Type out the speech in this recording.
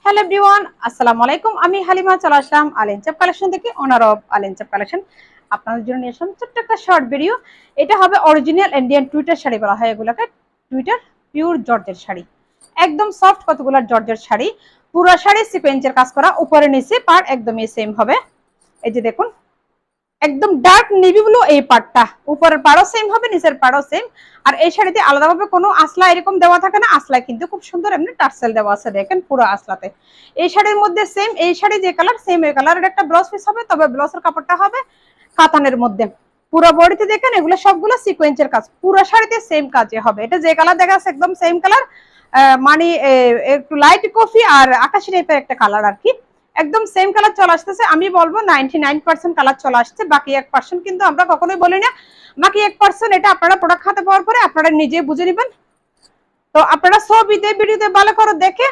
Hello everyone, আসসালামু আলাইকুম। আমি হালিমা চলে আসলাম আলেনচাপ কালেকশন থেকে, ওনার অফ আলেনচাপ কালেকশন। আপনাদের জন্য নিয়ে আসলাম ছোট্ট একটা শর্ট ভিডিও। এটা হবে অরিজিনাল ইন্ডিয়ান টুইটার শাড়ি বলা হয় এগুলোকে, টুইটার পিওর জর্জের শাড়ি, একদম সফট কতগুলো জর্জের শাড়ি। পুরো শাড়ি সিকোয়েন্সের কাজ করা, উপরে নিচে পার একদমই সেম হবে। এই যে দেখুন, একদম ডার্ক নেভি ব্লু এই পাড়টা, উপরের পাড়ও সেম হবে, নিচের পাড়ও সেম। আর এই শাড়িতে আলাদাভাবে কোনো আসলা এরকম দেওয়া থাকে না, আসলায় কিন্তু খুব সুন্দর এমনি টার্সেল দেওয়া আছে, দেখেন পুরো আসলাতে। এই শাড়ির মধ্যে সেম, এই শাড়ি যে কালার সেম এই কালারের একটা ব্লাউজ পিস হবে, তবে ব্লাউজের কাপড়টা হবে কাতানের মধ্যে। পুরো বডিতে দেখেন এগুলো সবগুলো সিকোয়েন্সের কাজ, পুরো শাড়িতে সেম কাজে হবে। এটা যে কালার দেখা যাচ্ছে একদম সেম কালার, মানে একটু লাইট কফি আর আকাশি টাইপের একটা কালার আর কি, একদম সেম কালার চলে আসতেছে। আমি বলবো 99% কালার চলে আসছে, বাকি 1% কিন্তু আমরা কখনোই বলি না। বাকি 1% এটা আপনারা প্রোডাক্ট হাতে পাওয়ার পরে আপনারা নিজে বুঝে নেবেন। তো আপনারা ছবিতে ভিডিওতে ভালো করে দেখে